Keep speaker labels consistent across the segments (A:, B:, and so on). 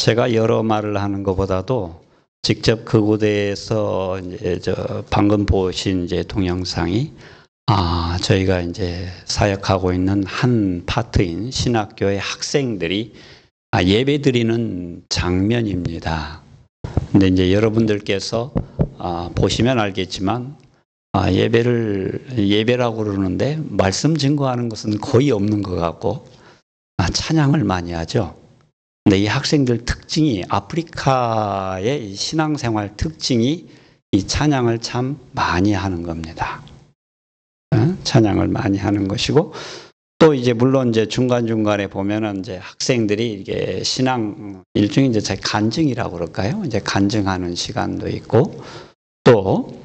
A: 제가 여러 말을 하는 것보다도 직접 그곳에서 이제 방금 보신 이제 동영상이 저희가 이제 사역하고 있는 한 파트인 신학교의 학생들이 예배 드리는 장면입니다. 근데 이제 여러분들께서 보시면 알겠지만 예배라고 그러는데 말씀 증거하는 것은 거의 없는 것 같고 찬양을 많이 하죠. 근데 이 학생들 특징이 아프리카의 신앙생활 특징이 이 찬양을 참 많이 하는 겁니다. 찬양을 많이 하는 것이고 또 이제 물론 이제 중간중간에 보면은 이제 학생들이 이게 신앙 일종의 이제 간증이라고 그럴까요? 이제 간증하는 시간도 있고 또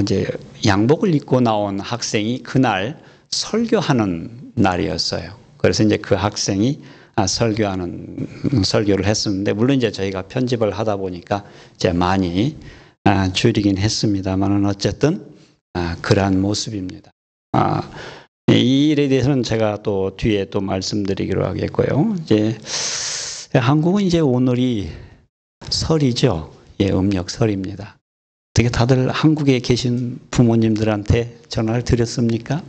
A: 이제 양복을 입고 나온 학생이 그날 설교하는 날이었어요. 그래서 이제 그 학생이 설교를 했었는데 물론 이제 저희가 편집을 하다 보니까 이제 많이 줄이긴 했습니다만은 어쨌든 그러한 모습입니다. 이 일에 대해서는 제가 또 뒤에 또 말씀드리기로 하겠고요. 이제 한국은 이제 오늘이 설이죠. 예, 음력 설입니다. 어떻게 다들 한국에 계신 부모님들한테 전화를 드렸습니까?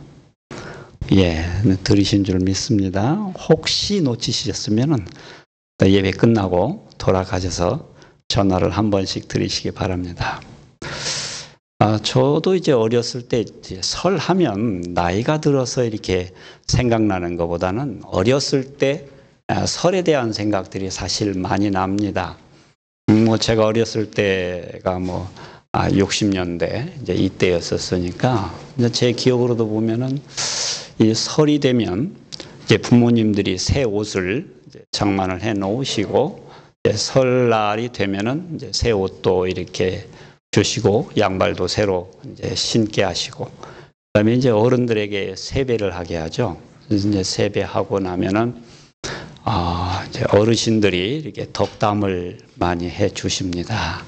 A: 예, 들으신 줄 믿습니다. 혹시 놓치셨으면은 예배 끝나고 돌아가셔서 전화를 한 번씩 드리시기 바랍니다. 저도 이제 어렸을 때 설 하면 나이가 들어서 이렇게 생각나는 것보다는 어렸을 때 설에 대한 생각들이 사실 많이 납니다. 제가 어렸을 때가 60년대 이제 이때였었으니까 제 기억으로도 보면은 이 설이 되면 이제 부모님들이 새 옷을 이제 장만을 해 놓으시고 설날이 되면은 이제 새 옷도 이렇게 주시고 양발도 새로 이제 신게 하시고 그다음에 이제 어른들에게 세배를 하게 하죠. 그래서 이제 세배하고 나면은 이제 어르신들이 이렇게 덕담을 많이 해 주십니다.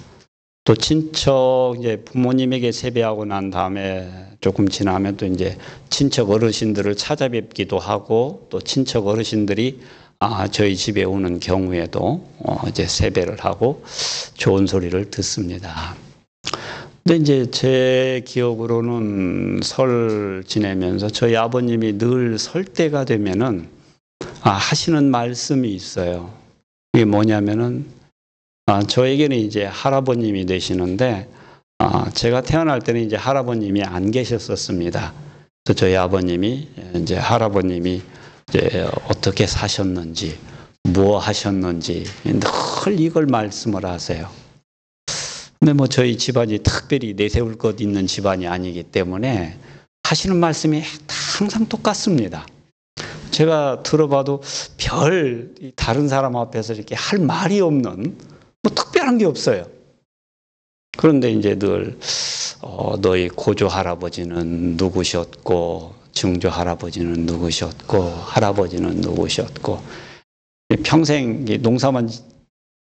A: 또 친척 이제 부모님에게 세배하고 난 다음에 조금 지나면 또 이제 친척 어르신들을 찾아뵙기도 하고 또 친척 어르신들이 저희 집에 오는 경우에도 이제 세배를 하고 좋은 소리를 듣습니다. 근데 이제 제 기억으로는 설 지내면서 저희 아버님이 늘 설 때가 되면은 하시는 말씀이 있어요. 이게 뭐냐면은 저에게는 이제 할아버님이 되시는데 제가 태어날 때는 이제 할아버님이 안 계셨었습니다. 그래서 저희 아버님이 이제 할아버님이 이제 어떻게 사셨는지 뭐 하셨는지 늘 이걸 말씀을 하세요. 근데 저희 집안이 특별히 내세울 것 있는 집안이 아니기 때문에 하시는 말씀이 항상 똑같습니다. 제가 들어봐도 별 다른 사람 앞에서 이렇게 할 말이 없는 특별한 게 없어요. 그런데 이제 늘 너희 고조 할아버지는 누구셨고 증조 할아버지는 누구셨고 할아버지는 누구셨고 평생 농사만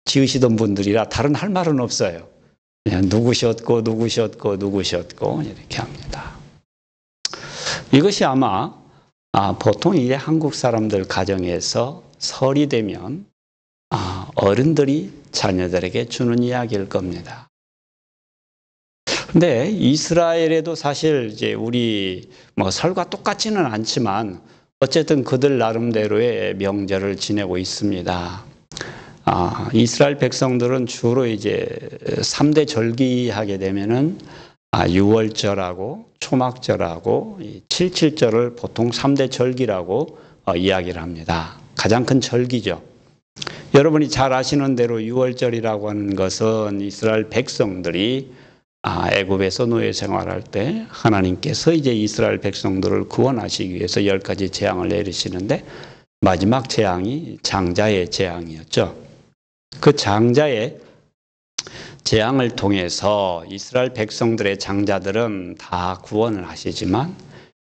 A: 지으시던 분들이라 다른 할 말은 없어요. 그냥 누구셨고 이렇게 합니다. 이것이 아마 보통 이제 한국 사람들 가정에서 설이 되면 어른들이 자녀들에게 주는 이야기일 겁니다. 근데 이스라엘에도 사실 이제 우리 설과 똑같지는 않지만 어쨌든 그들 나름대로의 명절을 지내고 있습니다. 이스라엘 백성들은 주로 이제 3대 절기하게 되면은 유월절하고 초막절하고 칠칠절을 보통 3대 절기라고 이야기를 합니다. 가장 큰 절기죠. 여러분이 잘 아시는 대로 유월절이라고 하는 것은 이스라엘 백성들이 애굽에서 노예 생활할 때 하나님께서 이제 이스라엘 백성들을 구원하시기 위해서 10가지 재앙을 내리시는데 마지막 재앙이 장자의 재앙이었죠. 그 장자의 재앙을 통해서 이스라엘 백성들의 장자들은 다 구원을 하시지만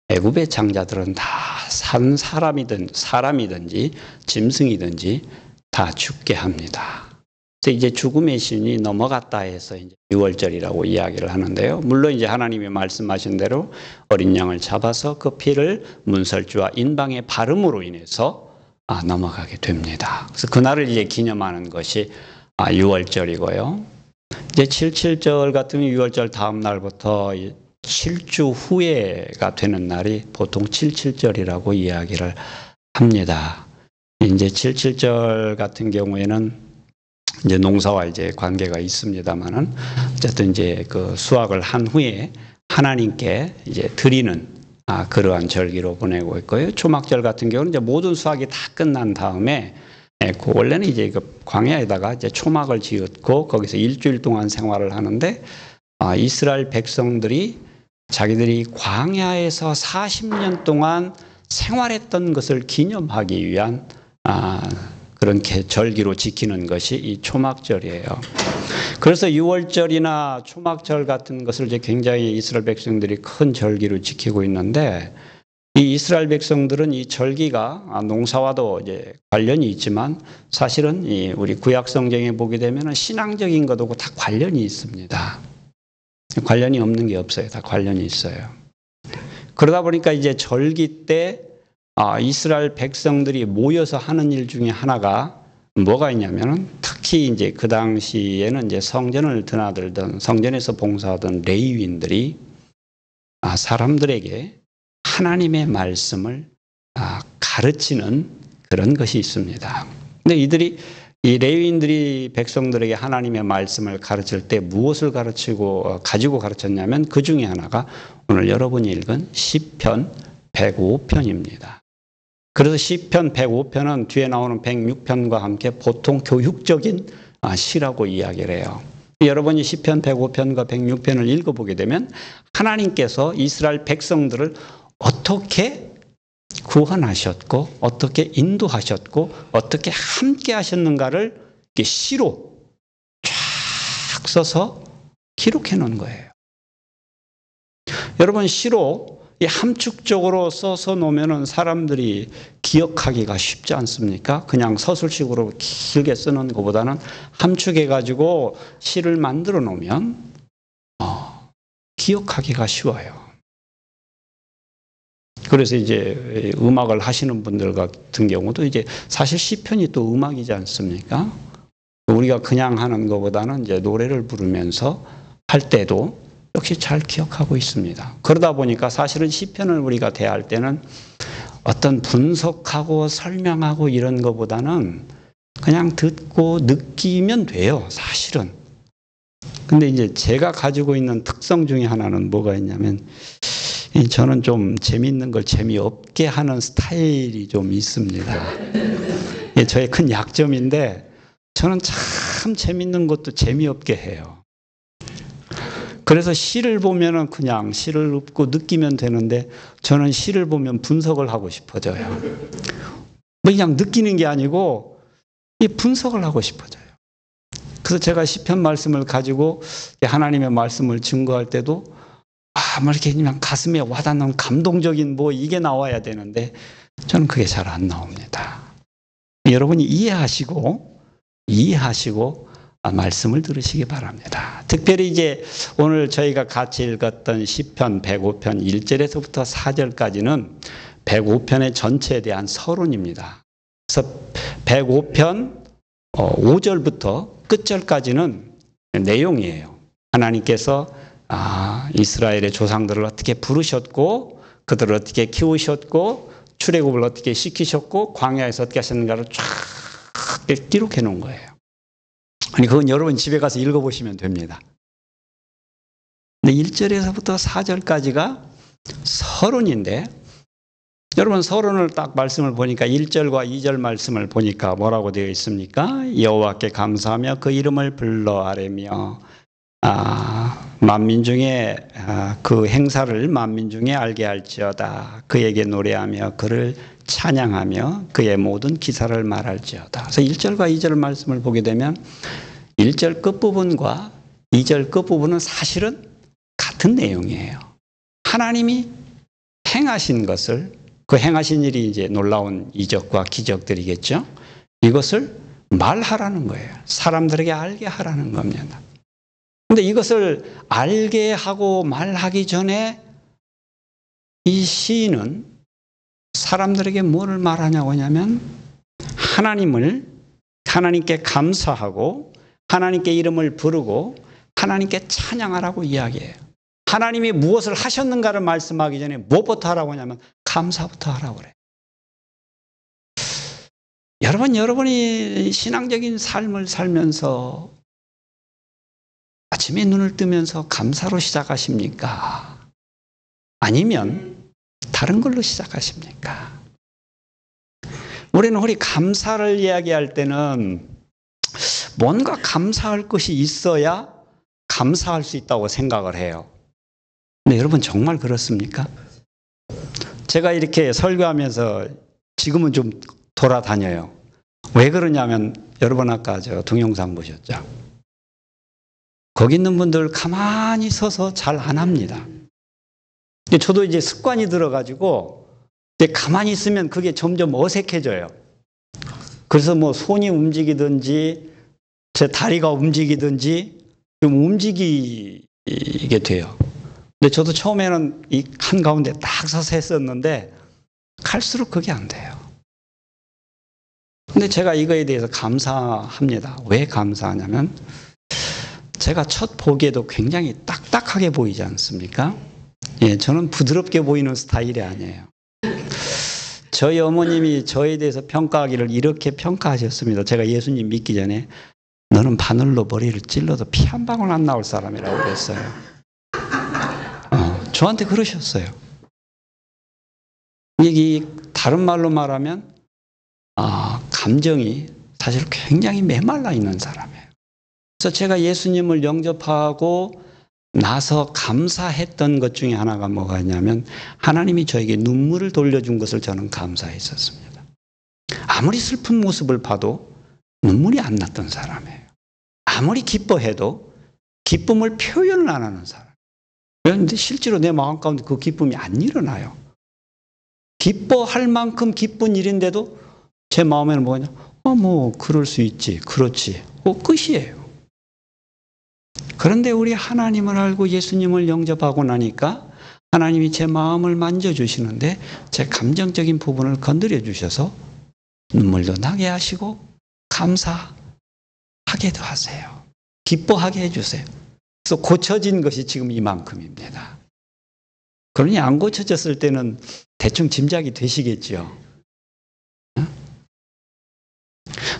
A: 애굽의 장자들은 다 산 사람이든지 짐승이든지 다 죽게 합니다. 그래서 이제 죽음의 신이 넘어갔다 해서 이제 유월절이라고 이야기를 하는데요. 물론 이제 하나님이 말씀하신 대로 어린 양을 잡아서 그 피를 문설주와 인방에 바름으로 인해서 넘어가게 됩니다. 그래서 그날을 이제 기념하는 것이 6월절이고요. 이제 77절 같은 6월절 다음 날부터 7주 후에가 되는 날이 보통 77절이라고 이야기를 합니다. 이제 77절 같은 경우에는 이제 농사와 이제 관계가 있습니다만은 어쨌든 이제 그 수확을 한 후에 하나님께 이제 드리는 그러한 절기로 보내고 있고요. 초막절 같은 경우는 이제 모든 수확이 다 끝난 다음에 그 원래는 이제 그 광야에다가 이제 초막을 지었고 거기서 일주일 동안 생활을 하는데 이스라엘 백성들이 자기들이 광야에서 40년 동안 생활했던 것을 기념하기 위한 그런 절기로 지키는 것이 이 초막절이에요. 그래서 6월절이나 초막절 같은 것을 이제 굉장히 이스라엘 백성들이 큰 절기로 지키고 있는데 이 이스라엘 백성들은 이 절기가 농사와도 이제 관련이 있지만 사실은 우리 구약 성경에 보게 되면 신앙적인 것하고 다 관련이 있습니다. 관련이 없는 게 없어요. 다 관련이 있어요. 그러다 보니까 이제 절기 때 이스라엘 백성들이 모여서 하는 일 중에 하나가 뭐가 있냐면은 특히 이제 그 당시에는 이제 성전을 드나들던 성전에서 봉사하던 레위인들이 사람들에게 하나님의 말씀을 가르치는 그런 것이 있습니다. 근데 이 레위인들이 백성들에게 하나님의 말씀을 가르칠 때 무엇을 가지고 가르쳤냐면 그 중에 하나가 오늘 여러분이 읽은 시편 105편입니다. 그래서 시편 105편은 뒤에 나오는 106편과 함께 보통 교육적인 시라고 이야기를 해요. 여러분이 시편 105편과 106편을 읽어보게 되면 하나님께서 이스라엘 백성들을 어떻게 구원하셨고 어떻게 인도하셨고 어떻게 함께 하셨는가를 시로 쫙 써서 기록해 놓은 거예요. 여러분 시로 함축적으로 써서 놓으면 사람들이 기억하기가 쉽지 않습니까? 그냥 서술식으로 길게 쓰는 것보다는 함축해가지고 시를 만들어 놓으면 기억하기가 쉬워요. 그래서 이제 음악을 하시는 분들 같은 경우도 이제 사실 시편이 또 음악이지 않습니까? 우리가 그냥 하는 것보다는 이제 노래를 부르면서 할 때도 역시 잘 기억하고 있습니다. 그러다 보니까 사실은 시편을 우리가 대할 때는 어떤 분석하고 설명하고 이런 것보다는 그냥 듣고 느끼면 돼요, 사실은. 근데 이제 제가 가지고 있는 특성 중에 하나는 뭐가 있냐면 저는 좀 재미있는 걸 재미없게 하는 스타일이 좀 있습니다. 이게 저의 큰 약점인데 저는 참 재미있는 것도 재미없게 해요. 그래서 시를 보면은 그냥 시를 읽고 느끼면 되는데 저는 시를 보면 분석을 하고 싶어져요. 그냥 느끼는 게 아니고 이 분석을 하고 싶어져요. 그래서 제가 시편 말씀을 가지고 하나님의 말씀을 증거할 때도 뭐 이렇게 그냥 가슴에 와닿는 감동적인 이게 나와야 되는데 저는 그게 잘 안 나옵니다. 여러분이 이해하시고 말씀을 들으시기 바랍니다. 특별히 이제 오늘 저희가 같이 읽었던 시편 105편 1절에서부터 4절까지는 105편의 전체에 대한 서론입니다. 그래서 105편 5절부터 끝절까지는 내용이에요. 하나님께서 이스라엘의 조상들을 어떻게 부르셨고 그들을 어떻게 키우셨고 출애굽을 어떻게 시키셨고 광야에서 어떻게 하셨는가를 쫙 기록해 놓은 거예요. 그건 여러분 집에 가서 읽어보시면 됩니다. 근데 1절에서부터 4절까지가 서론인데 여러분 서론을 딱 말씀을 보니까 1절과 2절 말씀을 보니까 뭐라고 되어 있습니까? 여호와께 감사하며 그 이름을 불러 아뢰며 만민 중에 그 행사를 만민 중에 알게 할지어다. 그에게 노래하며 그를 찬양하며 그의 모든 기사를 말할지어다. 그래서 1절과 2절 말씀을 보게 되면 1절 끝부분과 2절 끝부분은 사실은 같은 내용이에요. 하나님이 행하신 것을 그 행하신 일이 이제 놀라운 이적과 기적들이겠죠. 이것을 말하라는 거예요. 사람들에게 알게 하라는 겁니다. 근데 이것을 알게 하고 말하기 전에 이 시인은 사람들에게 뭐를 말하냐고 하냐면 하나님께 감사하고 하나님께 이름을 부르고 하나님께 찬양하라고 이야기해요. 하나님이 무엇을 하셨는가를 말씀하기 전에 무엇부터 하라고 하냐면 감사부터 하라고 그래요. 여러분이 신앙적인 삶을 살면서 아침에 눈을 뜨면서 감사로 시작하십니까? 아니면 다른 걸로 시작하십니까? 우리 감사를 이야기할 때는 뭔가 감사할 것이 있어야 감사할 수 있다고 생각을 해요. 근데 여러분 정말 그렇습니까? 제가 이렇게 설교하면서 지금은 좀 돌아다녀요. 왜 그러냐면 여러분 아까 저 동영상 보셨죠? 거기 있는 분들 가만히 서서 잘 안 합니다. 저도 이제 습관이 들어가지고 가만히 있으면 그게 점점 어색해져요. 그래서 뭐 손이 움직이든지 제 다리가 움직이든지 좀 움직이게 돼요. 근데 저도 처음에는 이 한가운데 딱 서서 했었는데 갈수록 그게 안 돼요. 근데 제가 이거에 대해서 감사합니다. 왜 감사하냐면 제가 첫 보기에도 굉장히 딱딱하게 보이지 않습니까? 예, 저는 부드럽게 보이는 스타일이 아니에요. 저희 어머님이 저에 대해서 평가하기를 이렇게 평가하셨습니다. 제가 예수님 믿기 전에 너는 바늘로 머리를 찔러도 피 한 방울 안 나올 사람이라고 그랬어요. 저한테 그러셨어요. 이게 다른 말로 말하면 감정이 사실 굉장히 메말라 있는 사람이에요. 그래서 제가 예수님을 영접하고 나서 감사했던 것 중에 하나가 뭐가 있냐면 하나님이 저에게 눈물을 돌려준 것을 저는 감사했었습니다. 아무리 슬픈 모습을 봐도 눈물이 안 났던 사람이에요. 아무리 기뻐해도 기쁨을 표현을 안 하는 사람. 그런데 실제로 내 마음 가운데 그 기쁨이 안 일어나요. 기뻐할 만큼 기쁜 일인데도 제 마음에는 뭐냐? 뭐 그럴 수 있지, 그렇지. 끝이에요. 그런데 우리 하나님을 알고 예수님을 영접하고 나니까 하나님이 제 마음을 만져주시는데 제 감정적인 부분을 건드려 주셔서 눈물도 나게 하시고 감사하게도 하세요. 기뻐하게 해주세요. 그래서 고쳐진 것이 지금 이만큼입니다. 그러니 안 고쳐졌을 때는 대충 짐작이 되시겠죠.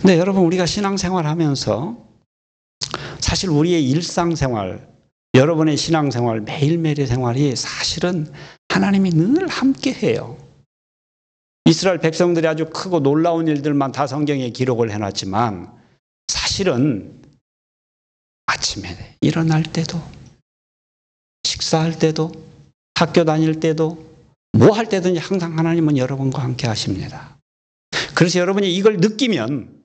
A: 근데 여러분 우리가 신앙생활 하면서 사실 우리의 일상생활, 여러분의 신앙생활, 매일매일의 생활이 사실은 하나님이 늘 함께해요. 이스라엘 백성들이 아주 크고 놀라운 일들만 다 성경에 기록을 해놨지만 사실은 아침에 일어날 때도 식사할 때도 학교 다닐 때도 뭐 할 때든지 항상 하나님은 여러분과 함께 하십니다. 그래서 여러분이 이걸 느끼면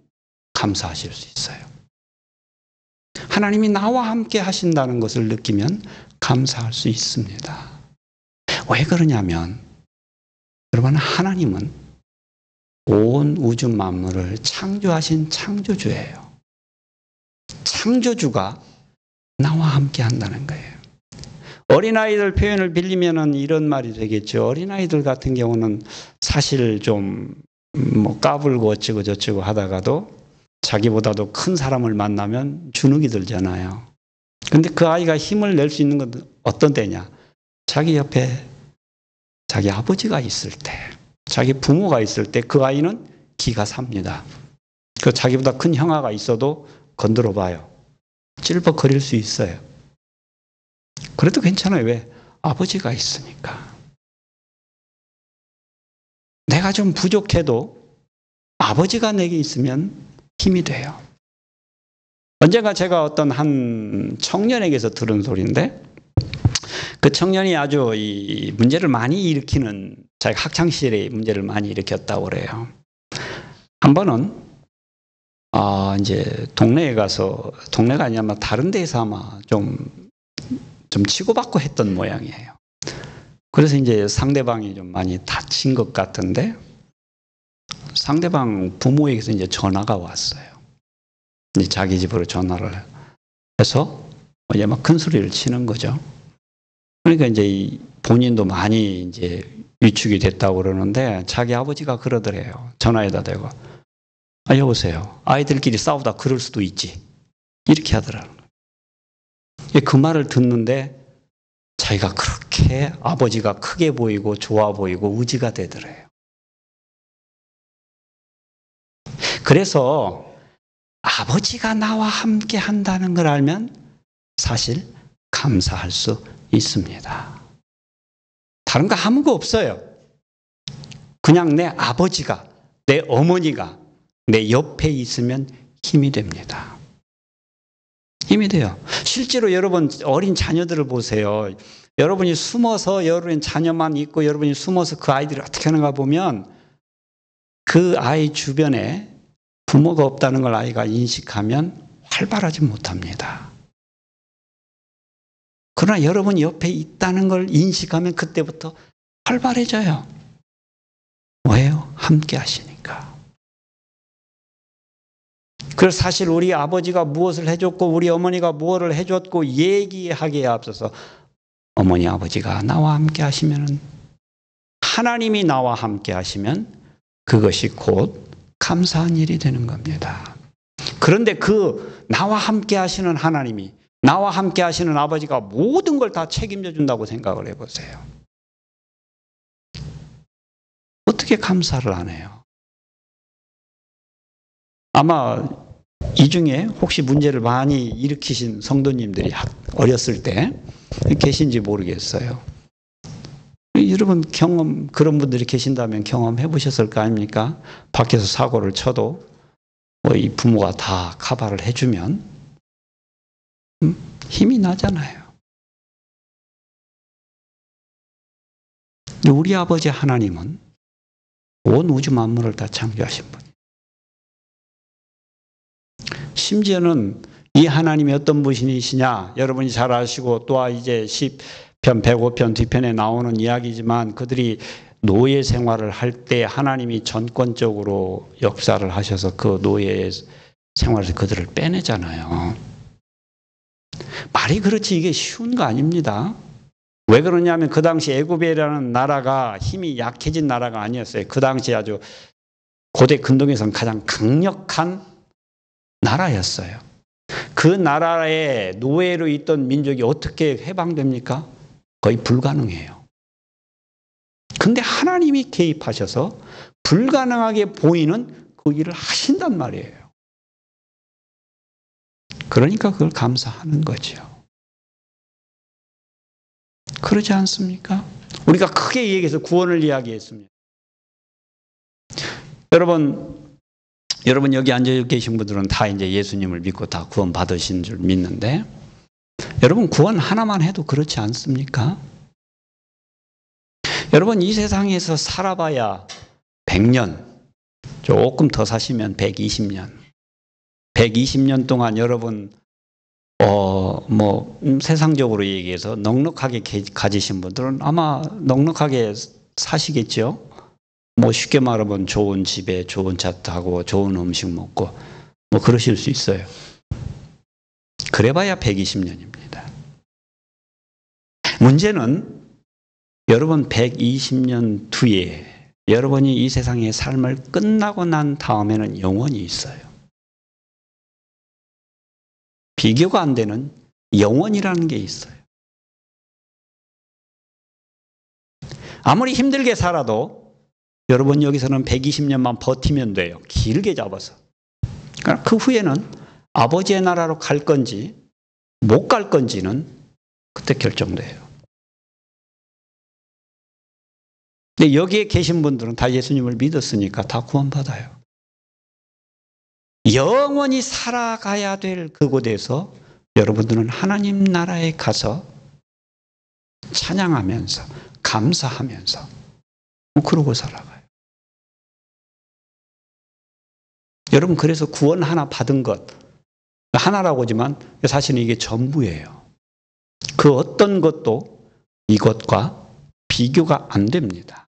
A: 감사하실 수 있어요. 하나님이 나와 함께 하신다는 것을 느끼면 감사할 수 있습니다. 왜 그러냐면 여러분 하나님은 온 우주 만물을 창조하신 창조주예요. 창조주가 나와 함께 한다는 거예요. 어린아이들 표현을 빌리면 이런 말이 되겠죠. 어린아이들 같은 경우는 사실 좀 뭐 까불고 어쩌고 저쩌고 하다가도 자기보다도 큰 사람을 만나면 주눅이 들잖아요. 근데 그 아이가 힘을 낼 수 있는 건 어떤 때냐? 자기 옆에 자기 아버지가 있을 때, 자기 부모가 있을 때 그 아이는 기가 삽니다. 그 자기보다 큰 형아가 있어도 건드려 봐요. 찔벅거릴 수 있어요. 그래도 괜찮아요. 왜? 아버지가 있으니까. 내가 좀 부족해도 아버지가 내게 있으면 힘이 돼요. 언젠가 제가 어떤 한 청년에게서 들은 소리인데 그 청년이 아주 이 문제를 많이 일으키는 자기 학창시절에 문제를 많이 일으켰다고 그래요. 한 번은 이제 동네에 가서 동네가 아니라 아마 다른 데에서 아마 좀 치고받고 했던 모양이에요. 그래서 이제 상대방이 좀 많이 다친 것 같은데 상대방 부모에게서 이제 전화가 왔어요. 이제 자기 집으로 전화를 해서 이제 막 큰 소리를 치는 거죠. 그러니까 이제 본인도 많이 이제 위축이 됐다고 그러는데 자기 아버지가 그러더래요. 전화에다 대고 여보세요. 아이들끼리 싸우다 그럴 수도 있지. 이렇게 하더라는 거예요. 그 말을 듣는데 자기가 그렇게 아버지가 크게 보이고 좋아 보이고 의지가 되더래요. 그래서 아버지가 나와 함께 한다는 걸 알면 사실 감사할 수 있습니다. 다른 거 아무것도 없어요. 그냥 내 아버지가, 내 어머니가 내 옆에 있으면 힘이 됩니다. 힘이 돼요. 실제로 여러분 어린 자녀들을 보세요. 여러분이 숨어서 여러분 자녀만 있고 여러분이 숨어서 그 아이들이 어떻게 하는가 보면 그 아이 주변에 부모가 없다는 걸 아이가 인식하면 활발하지 못합니다. 그러나 여러분이 옆에 있다는 걸 인식하면 그때부터 활발해져요. 왜요? 함께 하시니까. 그래서 사실 우리 아버지가 무엇을 해줬고 우리 어머니가 무엇을 해줬고 얘기하기에 앞서서 어머니 아버지가 나와 함께 하시면 하나님이 나와 함께 하시면 그것이 곧 감사한 일이 되는 겁니다. 그런데 그 나와 함께 하시는 하나님이 나와 함께 하시는 아버지가 모든 걸 다 책임져 준다고 생각을 해보세요. 어떻게 감사를 안 해요? 아마 이 중에 혹시 문제를 많이 일으키신 성도님들이 어렸을 때 계신지 모르겠어요. 여러분 경험, 그런 분들이 계신다면 경험해 보셨을 거 아닙니까? 밖에서 사고를 쳐도 이 부모가 다 카바를 해주면 힘이 나잖아요. 우리 아버지 하나님은 온 우주 만물을 다 창조하신 분. 심지어는 이 하나님이 어떤 분이시냐 여러분이 잘 아시고 또 이제 10편 105편 뒤편에 나오는 이야기지만 그들이 노예 생활을 할 때 하나님이 전권적으로 역사를 하셔서 그 노예 생활에서 그들을 빼내잖아요. 말이 그렇지 이게 쉬운 거 아닙니다. 왜 그러냐면 그 당시 애굽이라는 나라가 힘이 약해진 나라가 아니었어요. 그 당시 아주 고대 근동에서는 가장 강력한 나라였어요. 그 나라에 노예로 있던 민족이 어떻게 해방됩니까? 거의 불가능해요. 근데 하나님이 개입하셔서 불가능하게 보이는 그 일을 하신단 말이에요. 그러니까 그걸 감사하는 거죠. 그러지 않습니까? 우리가 크게 얘기해서 구원을 이야기했습니다. 여러분 여기 앉아 계신 분들은 다 이제 예수님을 믿고 다 구원 받으신 줄 믿는데 여러분 구원 하나만 해도 그렇지 않습니까? 여러분 이 세상에서 살아봐야 100년, 조금 더 사시면 120년. 120년 동안 여러분 세상적으로 얘기해서 넉넉하게 가지신 분들은 아마 넉넉하게 사시겠죠. 쉽게 말하면 좋은 집에 좋은 차 타고 좋은 음식 먹고 그러실 수 있어요. 그래봐야 120년입니다. 문제는 여러분 120년 뒤에 여러분이 이 세상의 삶을 끝나고 난 다음에는 영원히 있어요. 비교가 안 되는 영원이라는 게 있어요. 아무리 힘들게 살아도 여러분 여기서는 120년만 버티면 돼요. 길게 잡아서. 그러니까 그 후에는 아버지의 나라로 갈 건지 못 갈 건지는 그때 결정돼요. 근데 여기에 계신 분들은 다 예수님을 믿었으니까 다 구원받아요. 영원히 살아가야 될 그곳에서 여러분들은 하나님 나라에 가서 찬양하면서 감사하면서 그러고 살아가요. 여러분 그래서 구원 하나 받은 것 하나라고 하지만 사실은 이게 전부예요. 그 어떤 것도 이것과 비교가 안 됩니다.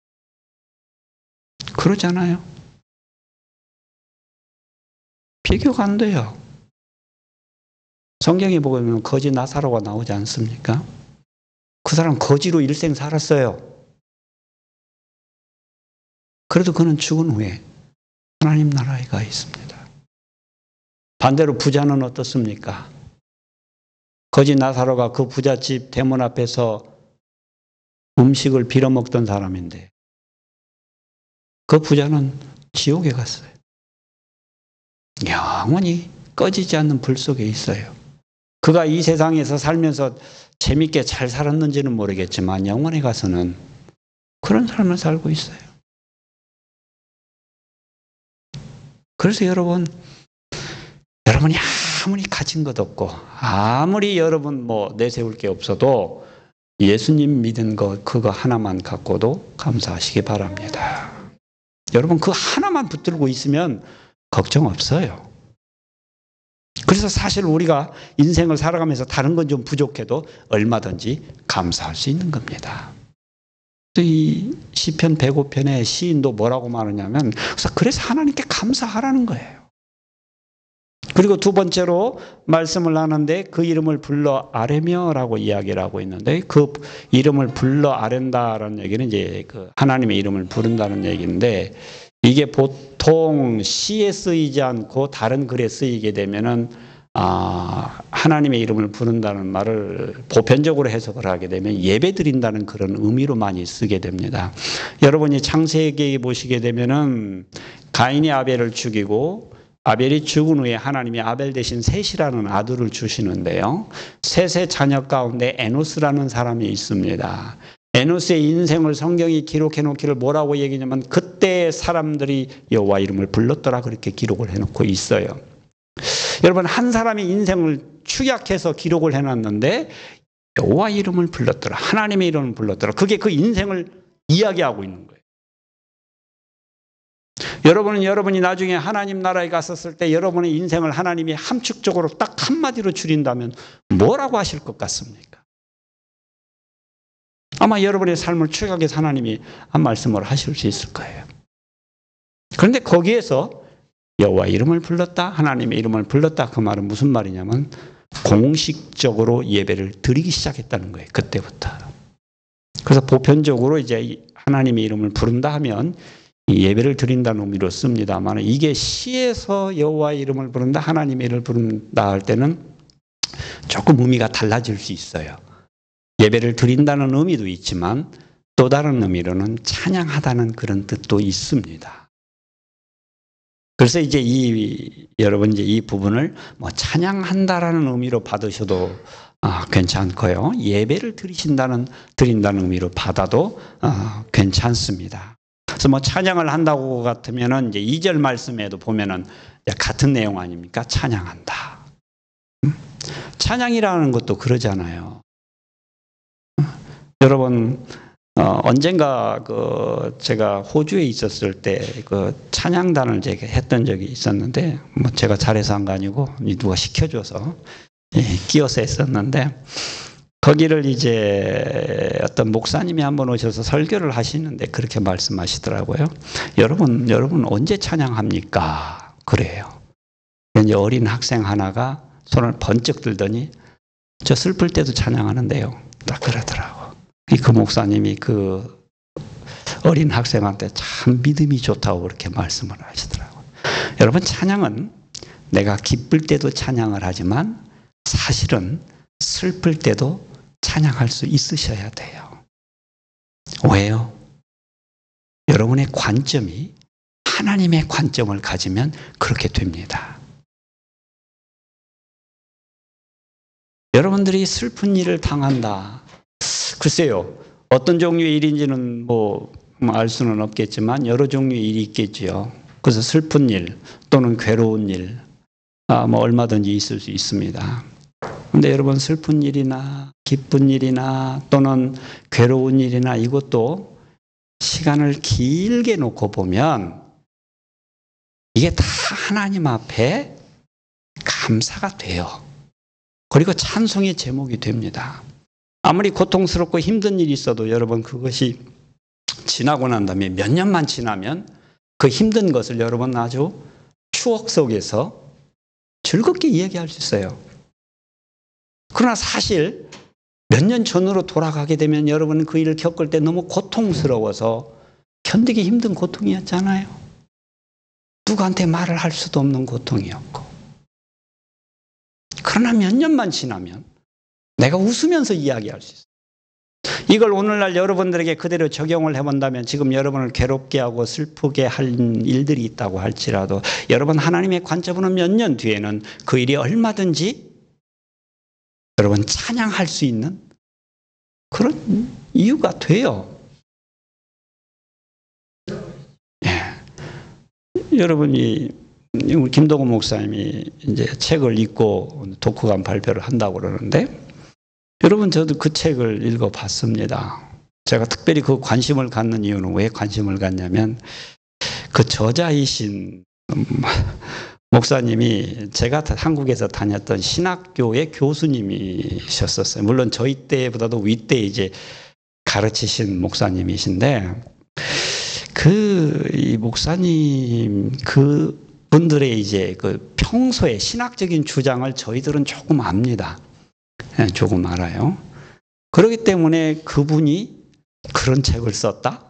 A: 그러잖아요. 비교가 안 돼요. 성경에 보면 거지 나사로가 나오지 않습니까? 그 사람 거지로 일생 살았어요. 그래도 그는 죽은 후에 하나님 나라에 가 있습니다. 반대로 부자는 어떻습니까? 거지 나사로가 그 부잣집 대문 앞에서 음식을 빌어먹던 사람인데 그 부자는 지옥에 갔어요. 영원히 꺼지지 않는 불 속에 있어요. 그가 이 세상에서 살면서 재밌게 잘 살았는지는 모르겠지만 영원에 가서는 그런 삶을 살고 있어요. 그래서 여러분이 아무리 가진 것 없고 아무리 여러분 내세울 게 없어도 예수님 믿은 것 그거 하나만 갖고도 감사하시기 바랍니다. 여러분 그 하나만 붙들고 있으면 걱정 없어요. 그래서 사실 우리가 인생을 살아가면서 다른 건 좀 부족해도 얼마든지 감사할 수 있는 겁니다. 이 시편 105편의 시인도 뭐라고 말하냐면 그래서 하나님께 감사하라는 거예요. 그리고 두 번째로 말씀을 하는데 그 이름을 불러 아뢰며라고 이야기를 하고 있는데 그 이름을 불러 아랜다라는 얘기는 이제 그 하나님의 이름을 부른다는 얘기인데 이게 보통 시에 쓰이지 않고 다른 글에 쓰이게 되면은 하나님의 이름을 부른다는 말을 보편적으로 해석을 하게 되면 예배 드린다는 그런 의미로 많이 쓰게 됩니다. 여러분이 창세기에 보시게 되면은 가인이 아벨을 죽이고 아벨이 죽은 후에 하나님이 아벨 대신 셋이라는 아들을 주시는데요. 셋의 자녀 가운데 에노스라는 사람이 있습니다. 에노스의 인생을 성경이 기록해 놓기를 뭐라고 얘기냐면 그때 사람들이 여호와 이름을 불렀더라 그렇게 기록을 해놓고 있어요. 여러분 한 사람이 인생을 축약해서 기록을 해놨는데 여호와 이름을 불렀더라 하나님의 이름을 불렀더라 그게 그 인생을 이야기하고 있는 거예요. 여러분이 나중에 하나님 나라에 갔었을 때 여러분의 인생을 하나님이 함축적으로 딱 한마디로 줄인다면 뭐라고 하실 것 같습니까? 아마 여러분의 삶을 축약해서 하나님이 한 말씀을 하실 수 있을 거예요. 그런데 거기에서 여호와 이름을 불렀다 하나님의 이름을 불렀다 그 말은 무슨 말이냐면 공식적으로 예배를 드리기 시작했다는 거예요. 그때부터. 그래서 보편적으로 이제 하나님의 이름을 부른다 하면 예배를 드린다는 의미로 씁니다만 이게 시에서 여호와 이름을 부른다 하나님의 이름을 부른다 할 때는 조금 의미가 달라질 수 있어요. 예배를 드린다는 의미도 있지만 또 다른 의미로는 찬양하다는 그런 뜻도 있습니다. 그래서 이제 여러분 이제 이 부분을 찬양한다라는 의미로 받으셔도 괜찮고요. 예배를 드린다는 의미로 받아도 괜찮습니다. 그래서 찬양을 한다고 같으면은 이제 2절 말씀에도 보면은 같은 내용 아닙니까? 찬양한다. 찬양이라는 것도 그러잖아요. 여러분 언젠가 제가 호주에 있었을 때 찬양단을 제가 했던 적이 있었는데 제가 잘해서 한 거 아니고 누가 시켜줘서 끼어서 했었는데 거기를 이제 어떤 목사님이 한번 오셔서 설교를 하시는데 그렇게 말씀하시더라고요. 여러분 언제 찬양합니까? 그래요. 이제 어린 학생 하나가 손을 번쩍 들더니 저 슬플 때도 찬양하는데요. 딱 그러더라고. 그 목사님이 그 어린 학생한테 참 믿음이 좋다고 그렇게 말씀을 하시더라고요. 여러분 찬양은 내가 기쁠 때도 찬양을 하지만 사실은 슬플 때도 찬양할 수 있으셔야 돼요. 왜요? 여러분의 관점이 하나님의 관점을 가지면 그렇게 됩니다. 여러분들이 슬픈 일을 당한다. 글쎄요. 어떤 종류의 일인지는 알 수는 없겠지만 여러 종류의 일이 있겠지요. 그래서 슬픈 일 또는 괴로운 일 얼마든지 있을 수 있습니다. 그런데 여러분 슬픈 일이나 기쁜 일이나 또는 괴로운 일이나 이것도 시간을 길게 놓고 보면 이게 다 하나님 앞에 감사가 돼요. 그리고 찬송의 제목이 됩니다. 아무리 고통스럽고 힘든 일이 있어도 여러분 그것이 지나고 난 다음에 몇 년만 지나면 그 힘든 것을 여러분 아주 추억 속에서 즐겁게 이야기할 수 있어요. 그러나 사실 몇 년 전으로 돌아가게 되면 여러분은 그 일을 겪을 때 너무 고통스러워서 견디기 힘든 고통이었잖아요. 누구한테 말을 할 수도 없는 고통이었고 그러나 몇 년만 지나면 내가 웃으면서 이야기할 수 있어요. 이걸 오늘날 여러분들에게 그대로 적용을 해본다면 지금 여러분을 괴롭게 하고 슬프게 할 일들이 있다고 할지라도 여러분 하나님의 관점으로 몇 년 뒤에는 그 일이 얼마든지 여러분 찬양할 수 있는 그런 이유가 돼요. 여러분이 우리 김동호 목사님이 이제 책을 읽고 독후감 발표를 한다고 그러는데 여러분 저도 그 책을 읽어봤습니다. 제가 특별히 그 관심을 갖는 이유는 왜 관심을 갖냐면 그 저자이신 목사님이 제가 한국에서 다녔던 신학교의 교수님이셨었어요. 물론 저희 때보다도 윗때 이제 가르치신 목사님이신데 이 목사님 그분들의 이제 그 평소에 신학적인 주장을 저희들은 조금 압니다. 조금 알아요. 그렇기 때문에 그분이 그런 책을 썼다?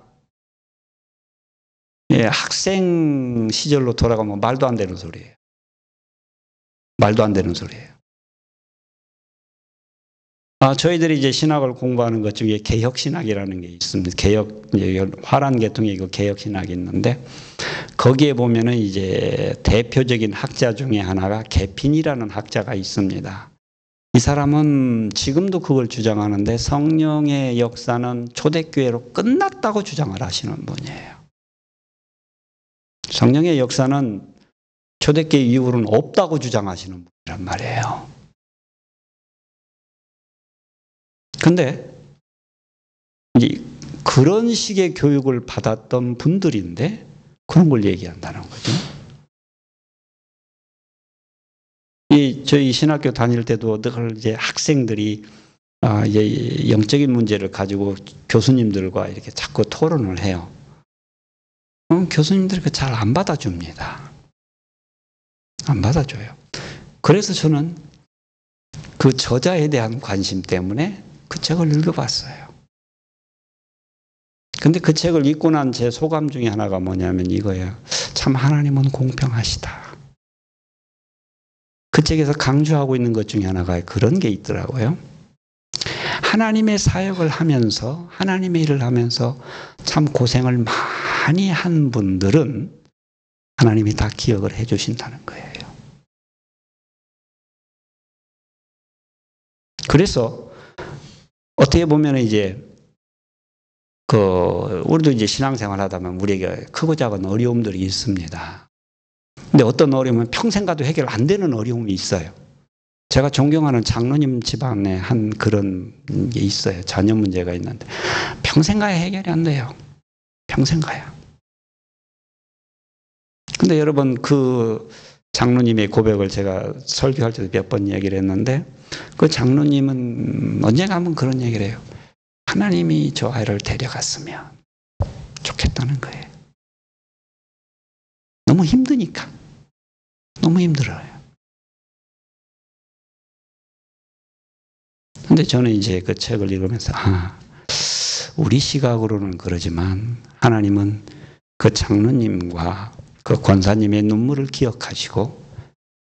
A: 학생 시절로 돌아가면 말도 안 되는 소리예요. 말도 안 되는 소리예요. 저희들이 이제 신학을 공부하는 것 중에 개혁신학이라는 게 있습니다. 화란 계통의 개혁신학이 있는데, 거기에 보면은 이제 대표적인 학자 중에 하나가 개핀이라는 학자가 있습니다. 이 사람은 지금도 그걸 주장하는데 성령의 역사는 초대교회로 끝났다고 주장을 하시는 분이에요. 성령의 역사는 초대교회 이후로는 없다고 주장하시는 분이란 말이에요. 근데 이제 그런 식의 교육을 받았던 분들인데 그런 걸 얘기한다는 거죠. 저희 신학교 다닐 때도 늘 이제 학생들이 이제 영적인 문제를 가지고 교수님들과 이렇게 자꾸 토론을 해요. 교수님들이 잘 안 받아줍니다. 안 받아줘요. 그래서 저는 그 저자에 대한 관심 때문에 그 책을 읽어봤어요. 근데 그 책을 읽고 난 제 소감 중에 하나가 뭐냐면 이거예요. 참 하나님은 공평하시다. 그 책에서 강조하고 있는 것 중에 하나가 그런 게 있더라고요. 하나님의 사역을 하면서 하나님의 일을 하면서 참 고생을 많이 한 분들은 하나님이 다 기억을 해 주신다는 거예요. 그래서 어떻게 보면 이제 우리도 이제 신앙생활 하다 보면 우리에게 크고 작은 어려움들이 있습니다. 근데 어떤 어려움은 평생 가도 해결 안 되는 어려움이 있어요. 제가 존경하는 장로님 집안에 한 그런 게 있어요. 자녀 문제가 있는데 평생 가야 해결이 안 돼요. 평생 가야. 근데 여러분 그 장로님의 고백을 제가 설교할 때도 몇 번 얘기를 했는데 그 장로님은 언젠가 한번 그런 얘기를 해요. 하나님이 저 아이를 데려갔으면 좋겠다는 거예요. 너무 힘드니까. 너무 힘들어요. 근데 저는 이제 그 책을 읽으면서 우리 시각으로는 그러지만 하나님은 그 장로님과 그 권사님의 눈물을 기억하시고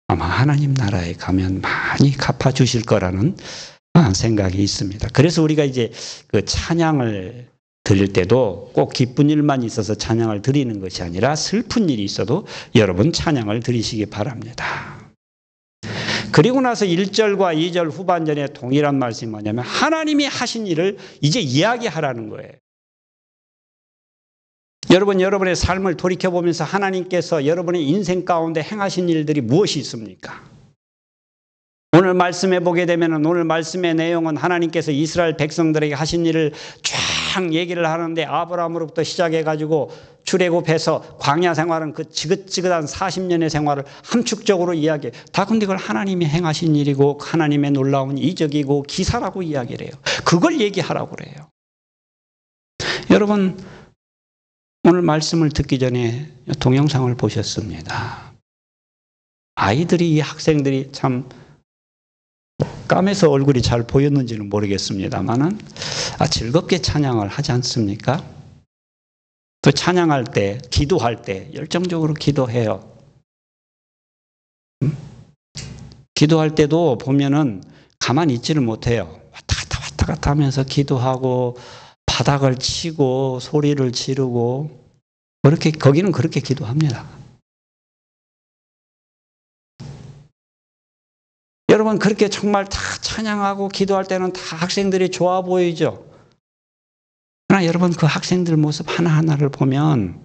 A: 아마 하나님 나라에 가면 많이 갚아주실 거라는 생각이 있습니다. 그래서 우리가 이제 그 찬양을 드릴 때도 꼭 기쁜 일만 있어서 찬양을 드리는 것이 아니라 슬픈 일이 있어도 여러분 찬양을 드리시기 바랍니다. 그리고 나서 1절과 2절 후반전에 동일한 말씀이 뭐냐면 하나님이 하신 일을 이제 이야기하라는 거예요. 여러분, 여러분의 삶을 돌이켜보면서 하나님께서 여러분의 인생 가운데 행하신 일들이 무엇이 있습니까? 오늘 말씀해 보게 되면 오늘 말씀의 내용은 하나님께서 이스라엘 백성들에게 하신 일을 쫙 얘기를 하는데 아브라함으로부터 시작해가지고 출애굽해서 광야 생활은 그 지긋지긋한 40년의 생활을 함축적으로 이야기해요. 다 근데 그걸 하나님이 행하신 일이고 하나님의 놀라운 이적이고 기사라고 이야기를 해요. 그걸 얘기하라고 그래요. 여러분, 오늘 말씀을 듣기 전에 동영상을 보셨습니다. 아이들이, 이 학생들이 참 까매서 얼굴이 잘 보였는지는 모르겠습니다만은 즐겁게 찬양을 하지 않습니까? 또 찬양할 때, 기도할 때 열정적으로 기도해요. 기도할 때도 보면은 가만히 있지를 못해요. 왔다 갔다 하면서 기도하고 바닥을 치고 소리를 지르고 그렇게 거기는 그렇게 기도합니다. 여러분 그렇게 정말 다 찬양하고 기도할 때는 다 학생들이 좋아 보이죠. 그러나 여러분 그 학생들 모습 하나하나를 보면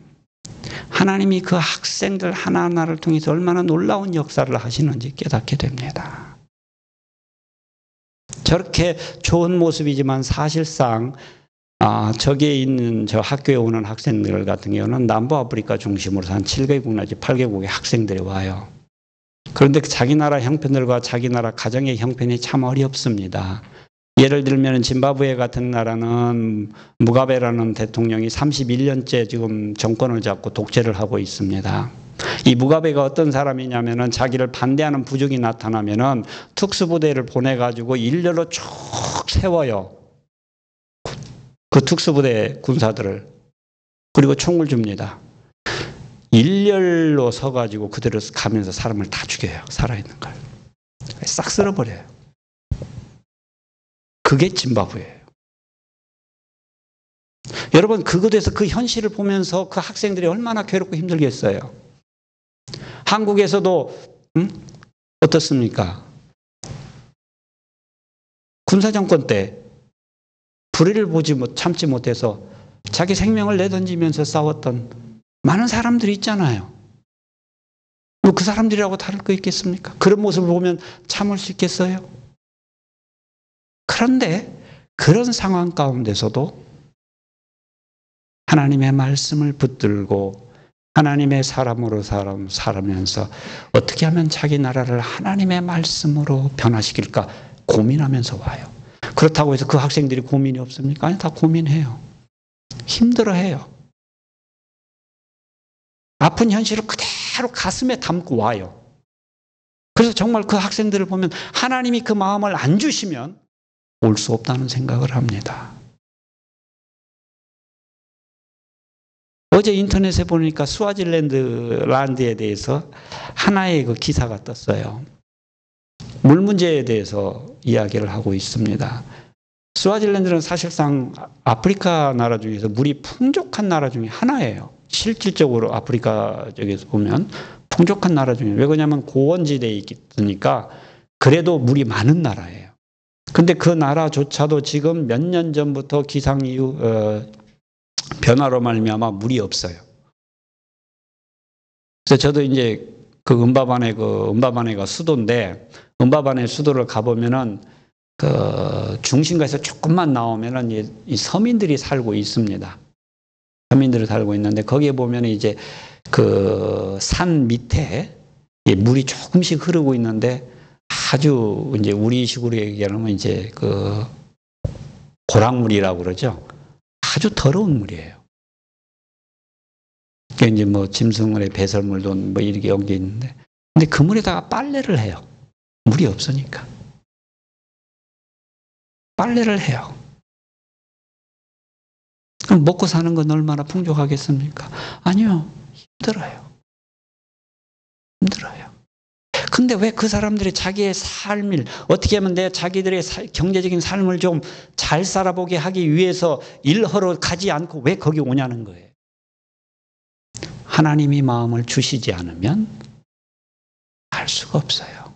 A: 하나님이 그 학생들 하나하나를 통해서 얼마나 놀라운 역사를 하시는지 깨닫게 됩니다. 저렇게 좋은 모습이지만 사실상 저기에 있는 저 학교에 오는 학생들 같은 경우는 남부 아프리카 중심으로 한 7개국 내지 8개국의 학생들이 와요. 그런데 자기 나라 형편들과 자기 나라 가정의 형편이 참 어렵습니다. 예를 들면 짐바브웨 같은 나라는 무가베라는 대통령이 31년째 지금 정권을 잡고 독재를 하고 있습니다. 이 무가베가 어떤 사람이냐면은 자기를 반대하는 부족이 나타나면은 특수부대를 보내가지고 일렬로 쭉 세워요. 그 특수부대 군사들을. 그리고 총을 줍니다. 일렬로 서가지고 그대로 가면서 사람을 다 죽여요. 살아있는 걸. 싹 쓸어버려요. 그게 짐바브웨예요. 여러분 그곳에서 그 현실을 보면서 그 학생들이 얼마나 괴롭고 힘들겠어요. 한국에서도 어떻습니까? 군사정권 때 불의를 참지 못해서 자기 생명을 내던지면서 싸웠던 많은 사람들이 있잖아요. 그 사람들이라고 다를 거 있겠습니까? 그런 모습을 보면 참을 수 있겠어요? 그런데 그런 상황 가운데서도 하나님의 말씀을 붙들고 하나님의 사람으로 살아면서 어떻게 하면 자기 나라를 하나님의 말씀으로 변화시킬까 고민하면서 와요. 그렇다고 해서 그 학생들이 고민이 없습니까? 아니, 다 고민해요. 힘들어해요. 아픈 현실을 그대로 가슴에 담고 와요. 그래서 정말 그 학생들을 보면 하나님이 그 마음을 안 주시면 올 수 없다는 생각을 합니다. 어제 인터넷에 보니까 스와질랜드에 대해서 하나의 그 기사가 떴어요. 물 문제에 대해서 이야기를 하고 있습니다. 스와질랜드는 사실상 아프리카 나라 중에서 물이 풍족한 나라 중에 하나예요. 실질적으로 아프리카 쪽에서 보면 풍족한 나라 중에. 왜 그러냐면 고원지대에 있으니까 그래도 물이 많은 나라예요. 근데 그 나라조차도 지금 몇 년 전부터 기상이후 변화로 말미암아 물이 없어요. 그래서 저도 이제 그 음바바네가 수도인데 음바바네 수도를 가보면은 그 중심가에서 조금만 나오면은 이 서민들이 살고 있습니다. 서민들이 살고 있는데 거기에 보면 이제 그 산 밑에 물이 조금씩 흐르고 있는데 아주 이제 우리식으로 얘기하면 이제 그 고랑물이라고 그러죠. 아주 더러운 물이에요. 그게 이제 뭐 짐승의 배설물도 뭐 이렇게 여기 있는데, 근데 그 물에다가 빨래를 해요. 물이 없으니까. 빨래를 해요. 그럼 먹고 사는 건 얼마나 풍족하겠습니까? 아니요. 힘들어요. 힘들어요. 근데 왜 그 사람들이 자기의 삶을 어떻게 하면 자기들의 경제적인 삶을 좀 잘 살아보게 하기 위해서 일하러 가지 않고 왜 거기 오냐는 거예요. 하나님이 마음을 주시지 않으면 할 수가 없어요.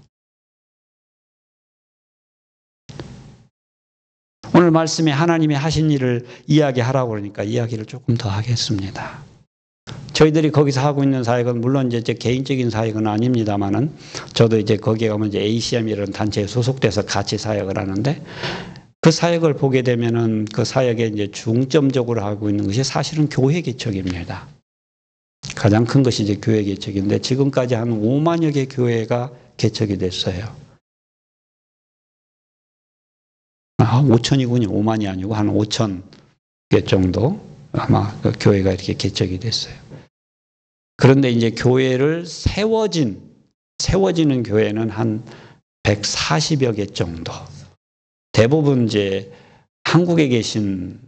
A: 오늘 말씀에 하나님이 하신 일을 이야기하라고 그러니까 이야기를 조금 더 하겠습니다. 저희들이 거기서 하고 있는 사역은 물론 이제 제 개인적인 사역은 아닙니다만은 저도 이제 거기에 가면 이제 ACM이라는 단체에 소속돼서 같이 사역을 하는데 그 사역을 보게 되면은 그 사역에 이제 중점적으로 하고 있는 것이 사실은 교회 개척입니다. 가장 큰 것이 이제 교회 개척인데 지금까지 한 5만여 개 교회가 개척이 됐어요. 5천이군요. 5만이 아니고 한 5천 개 정도 아마 그 교회가 이렇게 개척이 됐어요. 그런데 이제 교회를 세워지는 교회는 한 140여 개 정도. 대부분 이제 한국에 계신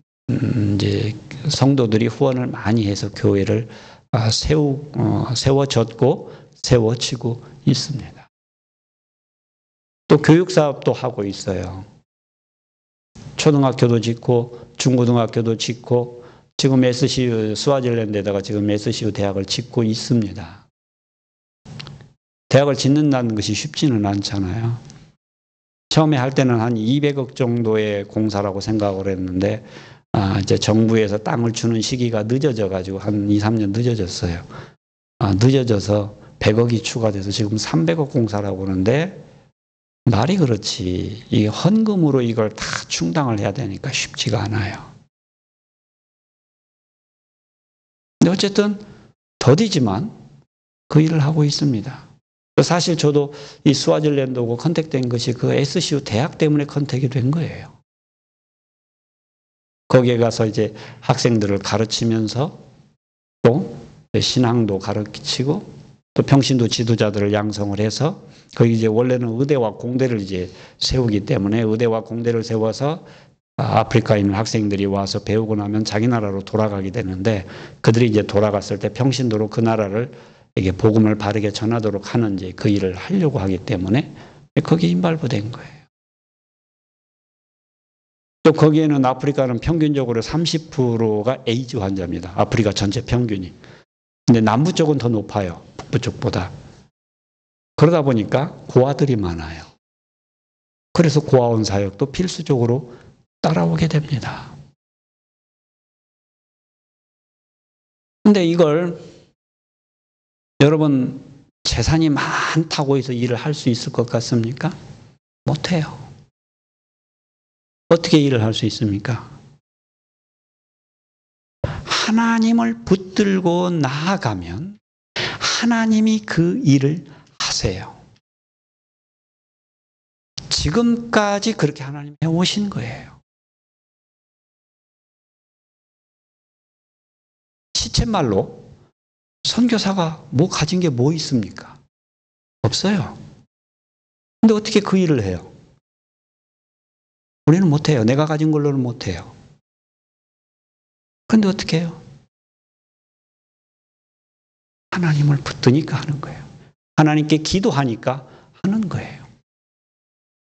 A: 이제 성도들이 후원을 많이 해서 교회를 세워졌고 세워지고 있습니다. 또 교육 사업도 하고 있어요. 초등학교도 짓고 중고등학교도 짓고 지금 SCU 스와질랜드에다가 지금 SCU 대학을 짓고 있습니다. 대학을 짓는다는 것이 쉽지는 않잖아요. 처음에 할 때는 한 200억 정도의 공사라고 생각을 했는데 이제 정부에서 땅을 주는 시기가 늦어져 가지고 한 2, 3년 늦어졌어요. 늦어져서 100억이 추가돼서 지금 300억 공사라고 하는데 말이 그렇지 이 헌금으로 이걸 다 충당을 해야 되니까 쉽지가 않아요. 근데 어쨌든 더디지만 그 일을 하고 있습니다. 사실 저도 이 스와질랜드 오고 컨택된 것이 그 SCU 대학 때문에 컨택이 된 거예요. 거기에 가서 이제 학생들을 가르치면서 또 신앙도 가르치고 또 평신도 지도자들을 양성을 해서 거기 이제 원래는 의대와 공대를 이제 세우기 때문에 의대와 공대를 세워서 아프리카에 있는 학생들이 와서 배우고 나면 자기 나라로 돌아가게 되는데 그들이 이제 돌아갔을 때 평신도로 그 나라를 이게 복음을 바르게 전하도록 하는 이제 그 일을 하려고 하기 때문에 거기에 인발부된 거예요. 또 거기에는 아프리카는 평균적으로 30%가 에이즈 환자입니다. 아프리카 전체 평균이. 근데 남부 쪽은 더 높아요. 북부 쪽보다. 그러다 보니까 고아들이 많아요. 그래서 고아원 사역도 필수적으로 따라오게 됩니다. 근데 이걸 여러분 재산이 많다고 해서 일을 할 수 있을 것 같습니까? 못해요. 어떻게 일을 할 수 있습니까? 하나님을 붙들고 나아가면 하나님이 그 일을 하세요. 지금까지 그렇게 하나님 해오신 거예요. 시쳇말로 선교사가 뭐 가진 게 뭐 있습니까? 없어요. 근데 어떻게 그 일을 해요? 우리는 못해요. 내가 가진 걸로는 못해요. 근데 어떻게 해요? 하나님을 붙드니까 하는 거예요. 하나님께 기도하니까 하는 거예요.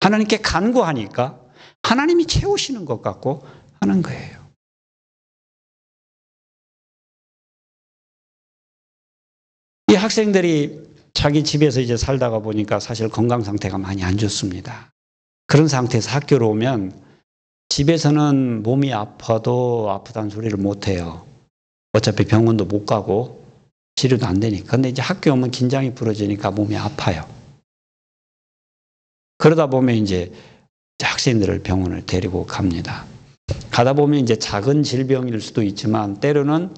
A: 하나님께 간구하니까 하나님이 채우시는 것 같고 하는 거예요. 이 학생들이 자기 집에서 이제 살다가 보니까 사실 건강 상태가 많이 안 좋습니다. 그런 상태에서 학교로 오면 집에서는 몸이 아파도 아프다는 소리를 못 해요. 어차피 병원도 못 가고 치료도 안 되니까. 근데 이제 학교 오면 긴장이 풀어지니까 몸이 아파요. 그러다 보면 이제 학생들을 병원을 데리고 갑니다. 가다 보면 이제 작은 질병일 수도 있지만 때로는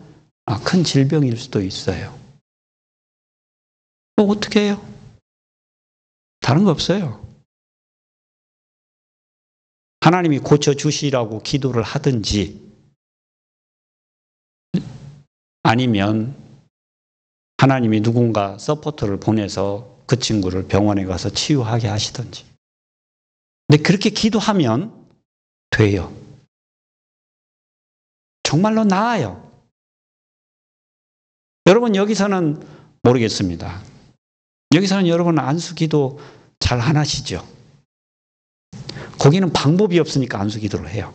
A: 큰 질병일 수도 있어요. 어떻게 해요? 다른 거 없어요. 하나님이 고쳐주시라고 기도를 하든지 아니면 하나님이 누군가 서포터를 보내서 그 친구를 병원에 가서 치유하게 하시든지. 근데 그렇게 기도하면 돼요. 정말로 나아요. 여러분 여기서는 모르겠습니다. 여기서는 여러분 안수기도 잘 안 하시죠? 거기는 방법이 없으니까 안수기도를 해요.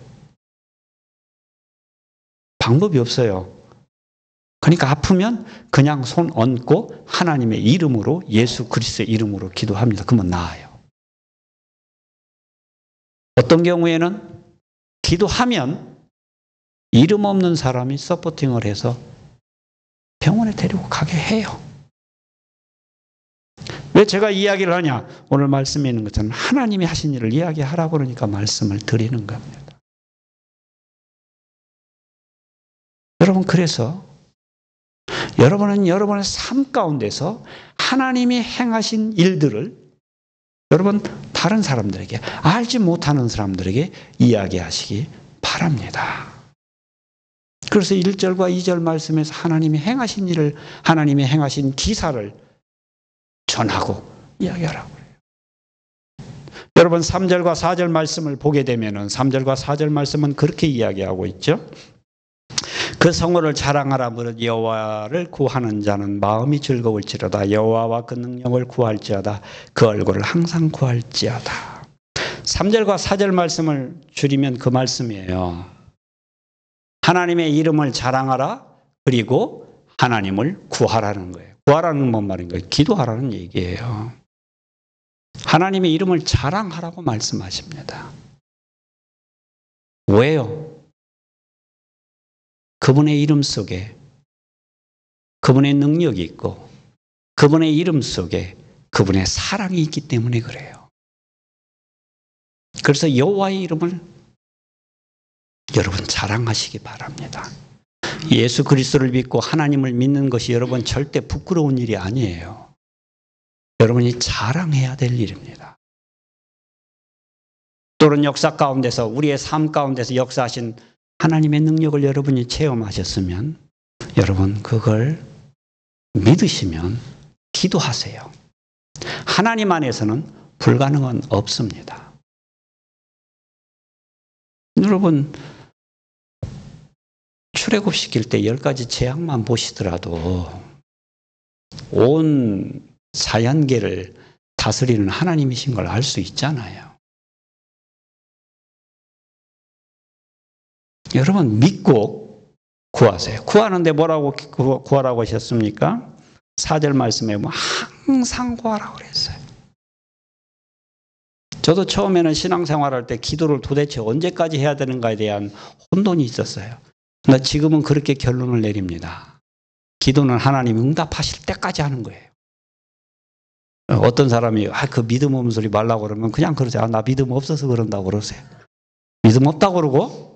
A: 방법이 없어요. 그러니까 아프면 그냥 손 얹고 하나님의 이름으로 예수 그리스도의 이름으로 기도합니다. 그러면 나아요. 어떤 경우에는 기도하면 이름 없는 사람이 서포팅을 해서 병원에 데리고 가게 해요. 왜 제가 이야기를 하냐? 오늘 말씀에 있는 것처럼 하나님이 하신 일을 이야기하라고 그러니까 말씀을 드리는 겁니다. 여러분 그래서 여러분은 여러분의 삶 가운데서 하나님이 행하신 일들을 여러분 다른 사람들에게 알지 못하는 사람들에게 이야기하시기 바랍니다. 그래서 1절과 2절 말씀에서 하나님이 행하신 일을 하나님이 행하신 기사를 전하고 이야기하라고 해요. 여러분 3절과 4절 말씀을 보게 되면은 3절과 4절 말씀은 그렇게 이야기하고 있죠. 그 성호를 자랑하라. 무릇 여호와를 구하는 자는 마음이 즐거울지로다. 여호와와 그 능력을 구할지어다. 그 얼굴을 항상 구할지어다. 3절과 4절 말씀을 줄이면 그 말씀이에요. 하나님의 이름을 자랑하라. 그리고 하나님을 구하라는 거예요. 구하라는 뭔 말인 거예요? 기도하라는 얘기예요. 하나님의 이름을 자랑하라고 말씀하십니다. 왜요? 그분의 이름 속에 그분의 능력이 있고 그분의 이름 속에 그분의 사랑이 있기 때문에 그래요. 그래서 여호와의 이름을 여러분 자랑하시기 바랍니다. 예수 그리스도를 믿고 하나님을 믿는 것이 여러분 절대 부끄러운 일이 아니에요. 여러분이 자랑해야 될 일입니다. 또는 역사 가운데서 우리의 삶 가운데서 역사하신 하나님의 능력을 여러분이 체험하셨으면 여러분 그걸 믿으시면 기도하세요. 하나님 안에서는 불가능은 없습니다. 여러분 출애굽시킬 때 10가지 재앙만 보시더라도 온 자연계를 다스리는 하나님이신 걸 알 수 있잖아요. 여러분 믿고 구하세요. 구하는데 뭐라고 구하라고 하셨습니까? 4절 말씀에 보면 항상 구하라고 그랬어요. 저도 처음에는 신앙생활할 때 기도를 도대체 언제까지 해야 되는가에 대한 혼돈이 있었어요. 그러나 지금은 그렇게 결론을 내립니다. 기도는 하나님 응답하실 때까지 하는 거예요. 어떤 사람이 그 믿음 없는 소리 말라고 그러면 그냥 그러세요. 나 믿음 없어서 그런다고 그러세요. 믿음 없다고 그러고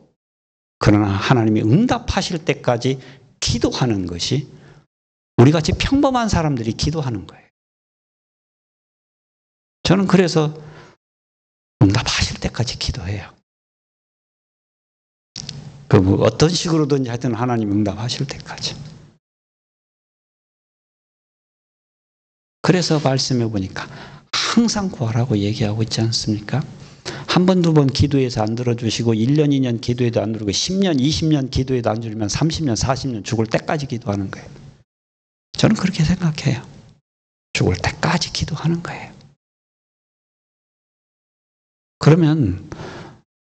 A: 그러나 하나님이 응답하실 때까지 기도하는 것이 우리같이 평범한 사람들이 기도하는 거예요. 저는 그래서 응답하실 때까지 기도해요. 어떤 식으로든지 하여튼 하나님 응답하실 때까지. 그래서 말씀해 보니까 항상 구하라고 얘기하고 있지 않습니까? 한 번, 두 번 기도해서 안 들어주시고 1년, 2년 기도해도 안 들어주고 10년, 20년 기도해도 안 들으면 30년, 40년 죽을 때까지 기도하는 거예요. 저는 그렇게 생각해요. 죽을 때까지 기도하는 거예요. 그러면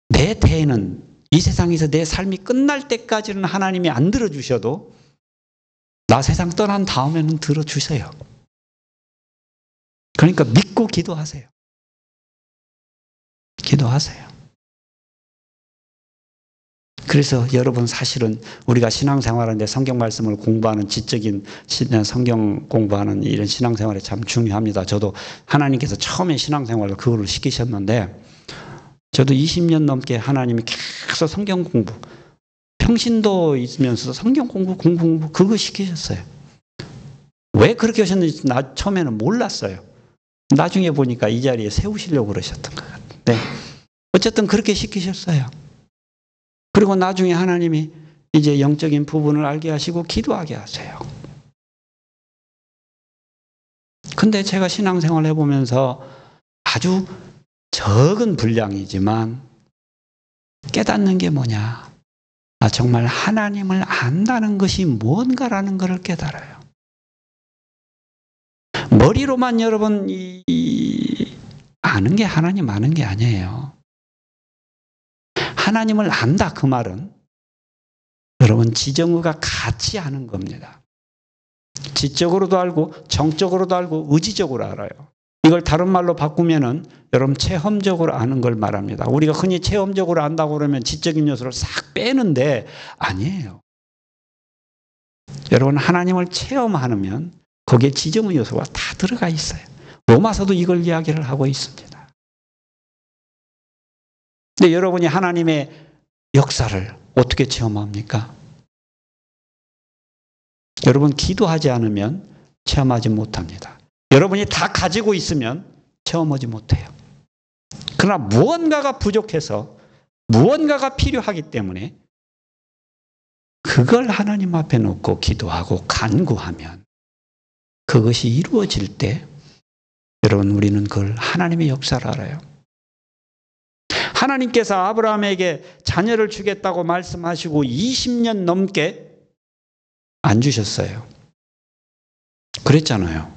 A: 내 태에는 이 세상에서 내 삶이 끝날 때까지는 하나님이 안 들어주셔도 나 세상 떠난 다음에는 들어주세요. 그러니까 믿고 기도하세요. 기도하세요. 그래서 여러분 사실은 우리가 신앙생활하는데 성경 말씀을 공부하는 지적인 성경 공부하는 이런 신앙생활이 참 중요합니다. 저도 하나님께서 처음에 신앙생활을 그거를 시키셨는데 저도 20년 넘게 하나님이 계속 성경 공부 평신도 있으면서 성경 공부 그거 시키셨어요. 왜 그렇게 하셨는지 나 처음에는 몰랐어요. 나중에 보니까 이 자리에 세우시려고 그러셨던 것 같은데 어쨌든 그렇게 시키셨어요. 그리고 나중에 하나님이 이제 영적인 부분을 알게 하시고 기도하게 하세요. 근데 제가 신앙생활 해보면서 아주 적은 분량이지만 깨닫는 게 뭐냐? 정말 하나님을 안다는 것이 뭔가라는 것을 깨달아요. 머리로만 여러분 아는 게 하나님 아는 게 아니에요. 하나님을 안다 그 말은 여러분 지정의가 같이 아는 겁니다. 지적으로도 알고 정적으로도 알고 의지적으로 알아요. 이걸 다른 말로 바꾸면은 여러분 체험적으로 아는 걸 말합니다. 우리가 흔히 체험적으로 안다고 그러면 지적인 요소를 싹 빼는데 아니에요. 여러분 하나님을 체험하면 거기에 지정의 요소가 다 들어가 있어요. 로마서도 이걸 이야기를 하고 있습니다. 근데 여러분이 하나님의 역사를 어떻게 체험합니까? 여러분 기도하지 않으면 체험하지 못합니다. 여러분이 다 가지고 있으면 체험하지 못해요. 그러나 무언가가 부족해서 무언가가 필요하기 때문에 그걸 하나님 앞에 놓고 기도하고 간구하면 그것이 이루어질 때 여러분 우리는 그걸 하나님의 역사를 알아요. 하나님께서 아브라함에게 자녀를 주겠다고 말씀하시고 20년 넘게 안 주셨어요. 그랬잖아요.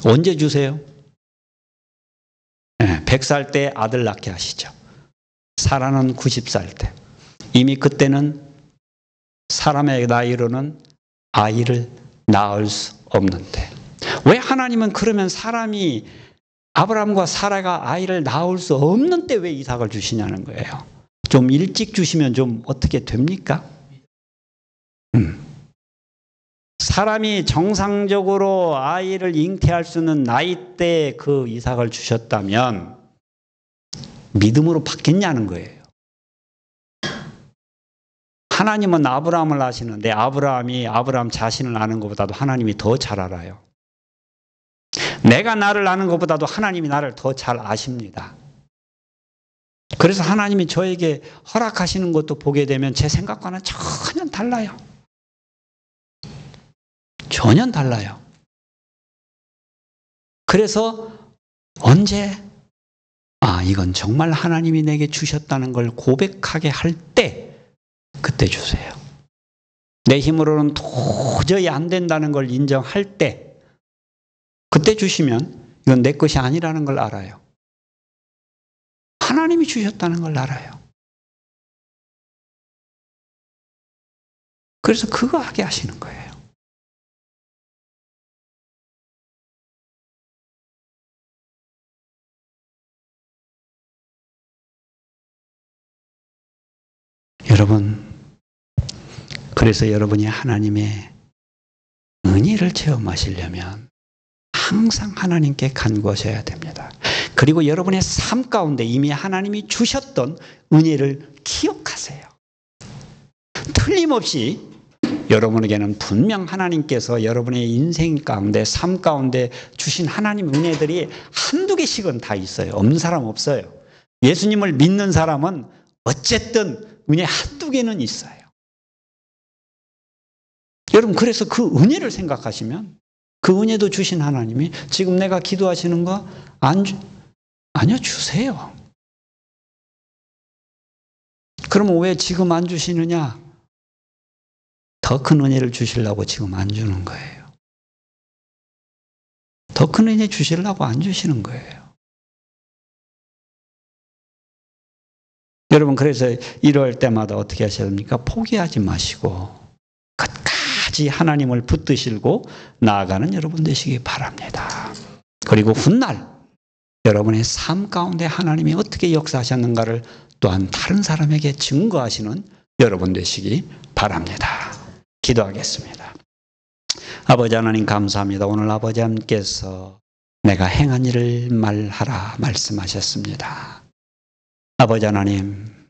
A: 언제 주세요? 100살 때 아들 낳게 하시죠. 사라는 90살 때. 이미 그때는 사람의 나이로는 아이를 낳을 수 없는데, 왜 하나님은 그러면 사람이 아브라함과 사라가 아이를 낳을 수 없는 때 왜 이삭을 주시냐는 거예요. 좀 일찍 주시면 좀 어떻게 됩니까? 사람이 정상적으로 아이를 잉태할 수 있는 나이대에 그 이삭을 주셨다면 믿음으로 받겠냐는 거예요. 하나님은 아브라함을 아시는데 아브라함이 아브라함 자신을 아는 것보다도 하나님이 더 잘 알아요. 내가 나를 아는 것보다도 하나님이 나를 더 잘 아십니다. 그래서 하나님이 저에게 허락하시는 것도 보게 되면 제 생각과는 전혀 달라요. 전혀 달라요. 그래서 언제 이건 정말 하나님이 내게 주셨다는 걸 고백하게 할 때 그때 주세요. 내 힘으로는 도저히 안 된다는 걸 인정할 때 그때 주시면 이건 내 것이 아니라는 걸 알아요. 하나님이 주셨다는 걸 알아요. 그래서 그거 하게 하시는 거예요. 여러분, 그래서 여러분이 하나님의 은혜를 체험하시려면 항상 하나님께 간구하셔야 됩니다. 그리고 여러분의 삶 가운데 이미 하나님이 주셨던 은혜를 기억하세요. 틀림없이 여러분에게는 분명 하나님께서 여러분의 인생 가운데, 삶 가운데 주신 하나님 은혜들이 한두 개씩은 다 있어요. 없는 사람 없어요. 예수님을 믿는 사람은 어쨌든 은혜 한두 개는 있어요. 여러분, 그래서 그 은혜를 생각하시면 그 은혜도 주신 하나님이 지금 내가 기도하시는 거 아니요, 주세요. 그러면 왜 지금 안 주시느냐? 더 큰 은혜를 주시려고 지금 안 주는 거예요. 더 큰 은혜 주시려고 안 주시는 거예요. 여러분, 그래서 이럴 때마다 어떻게 하셔야 됩니까? 포기하지 마시고 끝까지 하나님을 붙드시고 나아가는 여러분 되시기 바랍니다. 그리고 훗날 여러분의 삶 가운데 하나님이 어떻게 역사하셨는가를 또한 다른 사람에게 증거하시는 여러분 되시기 바랍니다. 기도하겠습니다. 아버지 하나님 감사합니다. 오늘 아버지 하나님께서 내가 행한 일을 말하라 말씀하셨습니다. 아버지 하나님,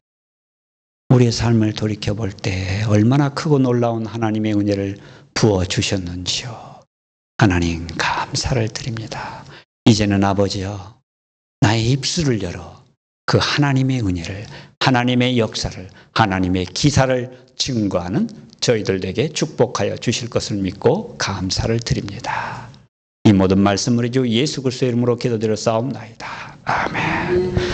A: 우리의 삶을 돌이켜볼 때 얼마나 크고 놀라운 하나님의 은혜를 부어주셨는지요. 하나님 감사를 드립니다. 이제는 아버지여, 나의 입술을 열어 그 하나님의 은혜를, 하나님의 역사를, 하나님의 기사를 증거하는 저희들에게 축복하여 주실 것을 믿고 감사를 드립니다. 이 모든 말씀을 주 예수 그리스도의 이름으로 기도드려 싸움나이다. 아멘.